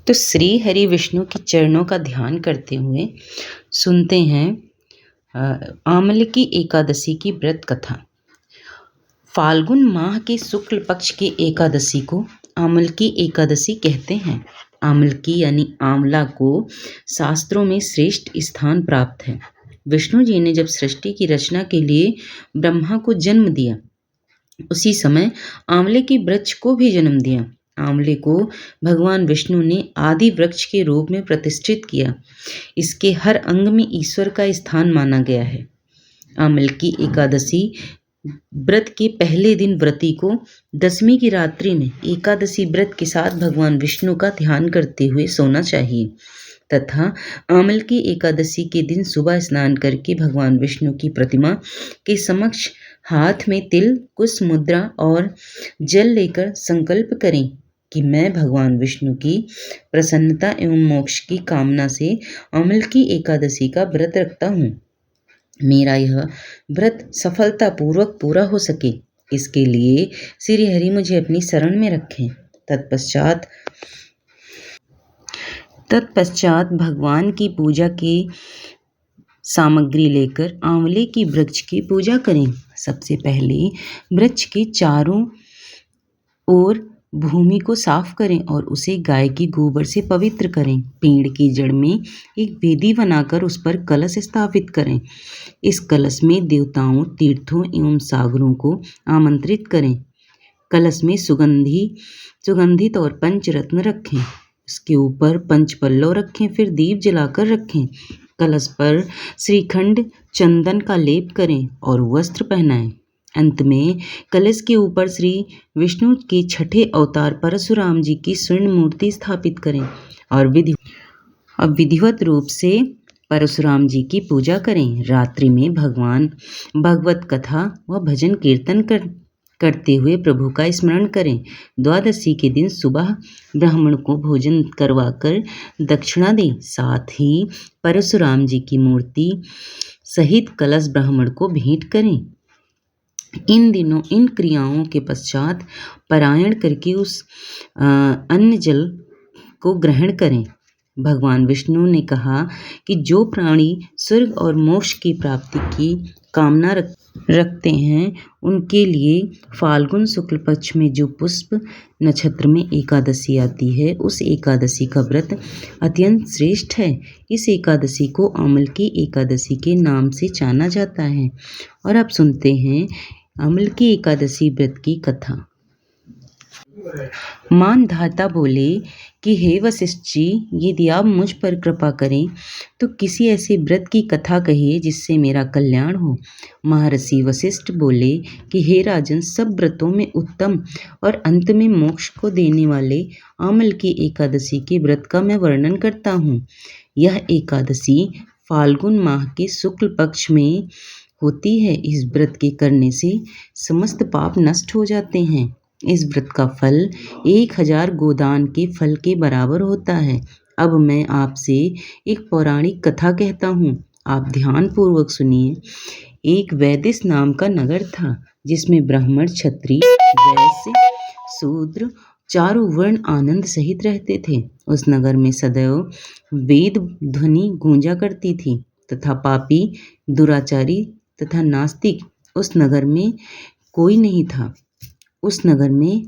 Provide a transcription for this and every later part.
तो श्री हरि विष्णु के चरणों का ध्यान करते हुए सुनते हैं आमलकी एकादशी की व्रत कथा। फाल्गुन माह के शुक्ल पक्ष की एकादशी को आमलकी एकादशी कहते हैं। आमलकी यानी आंवला को शास्त्रों में श्रेष्ठ स्थान प्राप्त है। विष्णु जी ने जब सृष्टि की रचना के लिए ब्रह्मा को जन्म दिया, उसी समय आंवले के वृक्ष को भी जन्म दिया। आंवले को भगवान विष्णु ने आदि वृक्ष के रूप में प्रतिष्ठित किया। इसके हर अंग में ईश्वर का स्थान माना गया है। आमलकी एकादशी व्रत के पहले दिन व्रती को दशमी की रात्रि में एकादशी व्रत के साथ भगवान विष्णु का ध्यान करते हुए सोना चाहिए तथा आमलकी एकादशी के दिन सुबह स्नान करके भगवान विष्णु की प्रतिमा के समक्ष हाथ में तिल, कुश मुद्रा और जल लेकर संकल्प करें कि मैं भगवान विष्णु की प्रसन्नता एवं मोक्ष की कामना से आमलकी एकादशी का व्रत रखता हूँ। मेरा यह व्रत सफलतापूर्वक पूरा हो सके, इसके लिए श्री हरि मुझे अपनी शरण में रखें। तत्पश्चात भगवान की पूजा की सामग्री लेकर आंवले की वृक्ष की पूजा करें। सबसे पहले वृक्ष के चारों ओर भूमि को साफ करें और उसे गाय की गोबर से पवित्र करें। पेड़ की जड़ में एक वेदी बनाकर उस पर कलश स्थापित करें। इस कलश में देवताओं, तीर्थों एवं सागरों को आमंत्रित करें। कलश में सुगंधित और पंचरत्न रखें। उसके ऊपर पंचपल्लव रखें, फिर दीप जलाकर रखें। कलश पर श्रीखंड चंदन का लेप करें और वस्त्र पहनाएं। अंत में कलश के ऊपर श्री विष्णु के छठे अवतार परशुराम जी की स्वर्ण मूर्ति स्थापित करें और विधिवत रूप से परशुराम जी की पूजा करें। रात्रि में भगवत कथा व भजन कीर्तन करते हुए प्रभु का स्मरण करें। द्वादशी के दिन सुबह ब्राह्मण को भोजन करवाकर दक्षिणा दें। साथ ही परशुराम जी की मूर्ति सहित कलश ब्राह्मण को भेंट करें। इन दिनों इन क्रियाओं के पश्चात पारायण करके उस अन्न जल को ग्रहण करें। भगवान विष्णु ने कहा कि जो प्राणी स्वर्ग और मोक्ष की प्राप्ति की कामना रखते हैं, उनके लिए फाल्गुन शुक्ल पक्ष में जो पुष्प नक्षत्र में एकादशी आती है, उस एकादशी का व्रत अत्यंत श्रेष्ठ है। इस एकादशी को आमलकी एकादशी के नाम से जाना जाता है। और अब सुनते हैं आमलकी एकादशी व्रत की कथा। मानधाता बोले कि हे वशिष्ठ जी, यदि आप मुझ पर कृपा करें तो किसी ऐसे व्रत की कथा कहिए जिससे मेरा कल्याण हो। महर्षि वशिष्ठ बोले कि हे राजन, सब व्रतों में उत्तम और अंत में मोक्ष को देने वाले आमलकी एकादशी के व्रत का मैं वर्णन करता हूँ। यह एकादशी फाल्गुन माह के शुक्ल पक्ष में होती है। इस व्रत के करने से समस्त पाप नष्ट हो जाते हैं। इस व्रत का फल 1000 गोदान के फल के बराबर होता है। अब मैं आपसे एक पौराणिक कथा कहता हूँ, आप ध्यान पूर्वक सुनिए। एक वैदिश नाम का नगर था, जिसमें ब्राह्मण, क्षत्रिय, वैश्य, शूद्र चारों वर्ण आनंद सहित रहते थे। उस नगर में सदैव वेद ध्वनि गूंजा करती थी तथा पापी, दुराचारी तथा नास्तिक उस नगर में कोई नहीं था। उस नगर में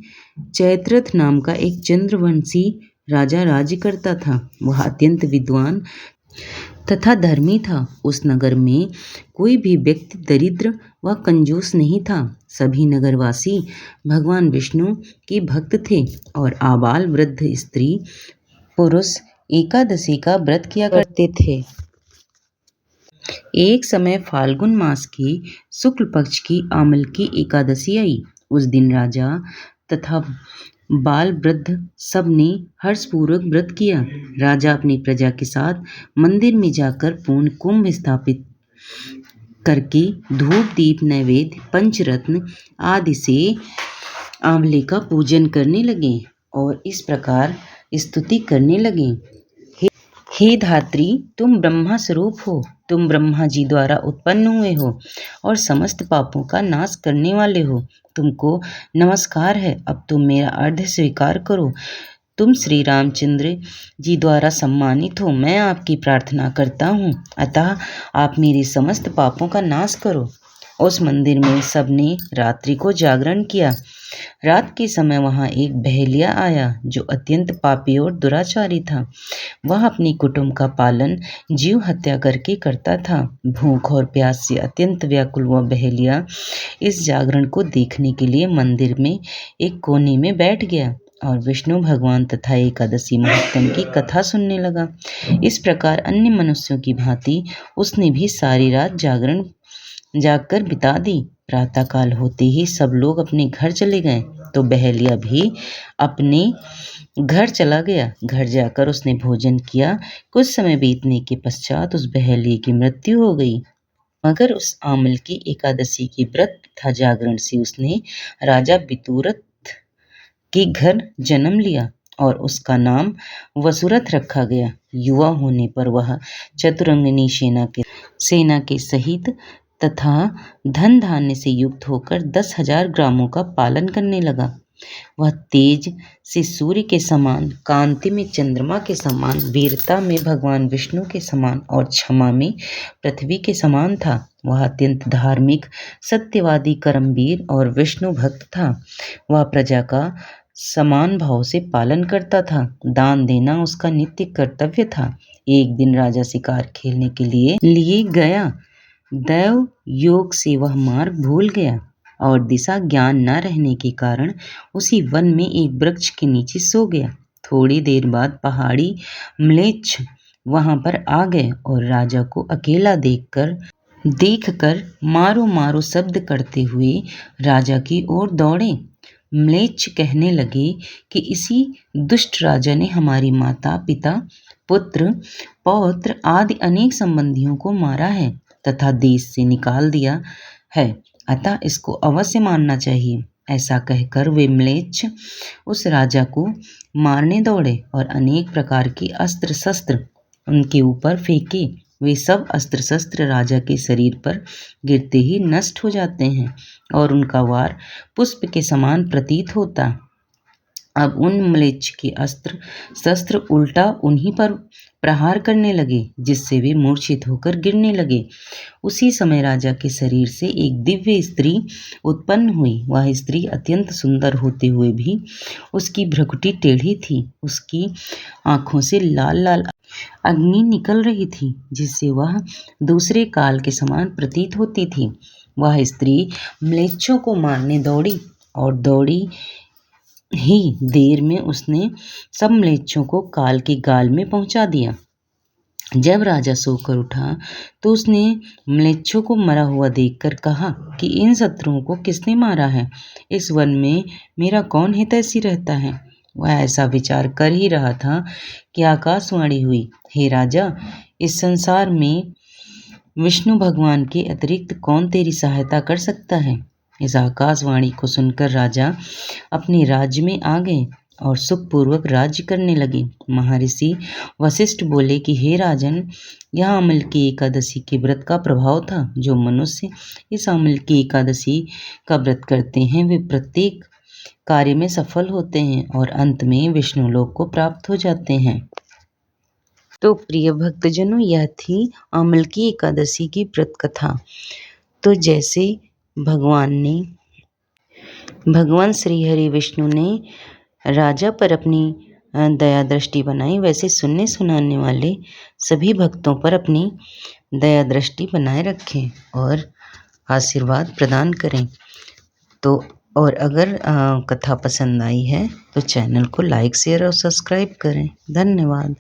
चैत्रथ नाम का एक चंद्रवंशी राजा राज्य करता था। वह अत्यंत विद्वान तथा धर्मी था। उस नगर में कोई भी व्यक्ति दरिद्र व कंजूस नहीं था। सभी नगरवासी भगवान विष्णु के भक्त थे और आबाल वृद्ध स्त्री पुरुष एकादशी का व्रत किया करते थे। एक समय फाल्गुन मास की शुक्ल पक्ष की आमलकी एकादशी आई। उस दिन राजा तथा बाल वृद्ध सब ने हर्षपूर्वक व्रत किया। राजा अपनी प्रजा के साथ मंदिर में जाकर पूर्ण कुंभ स्थापित करके धूप, दीप, नैवेद्य, पंचरत्न आदि से आंवले का पूजन करने लगे और इस प्रकार स्तुति करने लगे। हे धात्री, तुम ब्रह्मा स्वरूप हो। तुम ब्रह्मा जी द्वारा उत्पन्न हुए हो और समस्त पापों का नाश करने वाले हो। तुमको नमस्कार है। अब तुम मेरा अर्घ्य स्वीकार करो। तुम श्री रामचंद्र जी द्वारा सम्मानित हो, मैं आपकी प्रार्थना करता हूँ, अतः आप मेरे समस्त पापों का नाश करो। उस मंदिर में सबने रात्रि को जागरण किया। रात के समय वहां एक बहेलिया आया जो अत्यंत पापी और दुराचारी था। वह अपनी कुटुंब का पालन जीव हत्या करके करता था। भूख और प्यास से अत्यंत व्याकुल वह बहेलिया इस जागरण को देखने के लिए मंदिर में एक कोने में बैठ गया और विष्णु भगवान तथा एकादशी महात्म की कथा सुनने लगा। इस प्रकार अन्य मनुष्यों की भांति उसने भी सारी रात जागकर बिता दी। प्रातःकाल होते ही सब लोग अपने घर चले गए तो बहेलिया भी अपने घर चला गया। घर जाकर उसने भोजन किया। कुछ समय बीतने के पश्चात उस बहेलिये की मृत्यु हो गई, मगर उस आमल की एकादशी की व्रत तथा जागरण से उसने राजा विदुरथ के घर जन्म लिया और उसका नाम वसुरथ रखा गया। युवा होने पर वह चतुरंगिनी सेना के सहित तथा धन धान्य से युक्त होकर 10,000 ग्रामों का पालन करने लगा। वह तेज से सूर्य के समान, कांति में चंद्रमा के समान, वीरता में भगवान विष्णु के समान और क्षमा में पृथ्वी के समान था। वह अत्यंत धार्मिक, सत्यवादी, कर्मवीर और विष्णु भक्त था। वह प्रजा का समान भाव से पालन करता था। दान देना उसका नित्य कर्तव्य था। एक दिन राजा शिकार खेलने के लिए गया। दैव योग से वह मार्ग भूल गया और दिशा ज्ञान न रहने के कारण उसी वन में एक वृक्ष के नीचे सो गया। थोड़ी देर बाद पहाड़ी म्लेच्छ वहां पर आ गए और राजा को अकेला देखकर मारो मारो शब्द करते हुए राजा की ओर दौड़े। म्लेच्छ कहने लगे कि इसी दुष्ट राजा ने हमारी माता, पिता, पुत्र, पौत्र आदि अनेक संबंधियों को मारा है तथा देश से निकाल दिया है, अतः इसको अवश्य मारना चाहिए। ऐसा कहकर वे म्लेच्छ उस राजा को मारने दौड़े और अनेक प्रकार के अस्त्र शस्त्र उनके ऊपर फेंके। वे सब अस्त्र शस्त्र राजा के शरीर पर गिरते ही नष्ट हो जाते हैं और उनका वार पुष्प के समान प्रतीत होता। अब उन म्लेच्छ के अस्त्र शस्त्र उल्टा उन्हीं पर प्रहार करने लगे, जिससे वे मूर्छित होकर गिरने लगे। उसी समय राजा के शरीर से एक दिव्य स्त्री उत्पन्न हुई। वह स्त्री अत्यंत सुंदर होते हुए भी उसकी भ्रुकुटी टेढ़ी थी। उसकी आंखों से लाल लाल अग्नि निकल रही थी, जिससे वह दूसरे काल के समान प्रतीत होती थी। वह स्त्री म्लेच्छों को मारने दौड़ी और दौड़ी ही देर में उसने सब म्लेच्छों को काल के गाल में पहुंचा दिया। जब राजा सोकर उठा तो उसने म्लेच्छों को मरा हुआ देखकर कहा कि इन शत्रुओं को किसने मारा है? इस वन में मेरा कौन हितैषी रहता है? वह ऐसा विचार कर ही रहा था कि आकाशवाणी हुई, हे राजा, इस संसार में विष्णु भगवान के अतिरिक्त कौन तेरी सहायता कर सकता है? इस आकाशवाणी को सुनकर राजा अपने राज्य में आ गए और सुखपूर्वक राज्य करने लगे। महर्षि वशिष्ठ बोले कि हे राजन, यह अमल की एकादशी के व्रत का प्रभाव था। जो मनुष्य इस अमल की एकादशी का व्रत करते हैं वे प्रत्येक कार्य में सफल होते हैं और अंत में विष्णु लोक को प्राप्त हो जाते हैं। तो प्रिय भक्तजनों, यह थी अमल की एकादशी की व्रत कथा। तो जैसे भगवान श्री हरि विष्णु ने राजा पर अपनी दया दृष्टि बनाई, वैसे सुनने सुनाने वाले सभी भक्तों पर अपनी दया दृष्टि बनाए रखें और आशीर्वाद प्रदान करें। तो और अगर कथा पसंद आई है तो चैनल को लाइक, शेयर और सब्सक्राइब करें। धन्यवाद।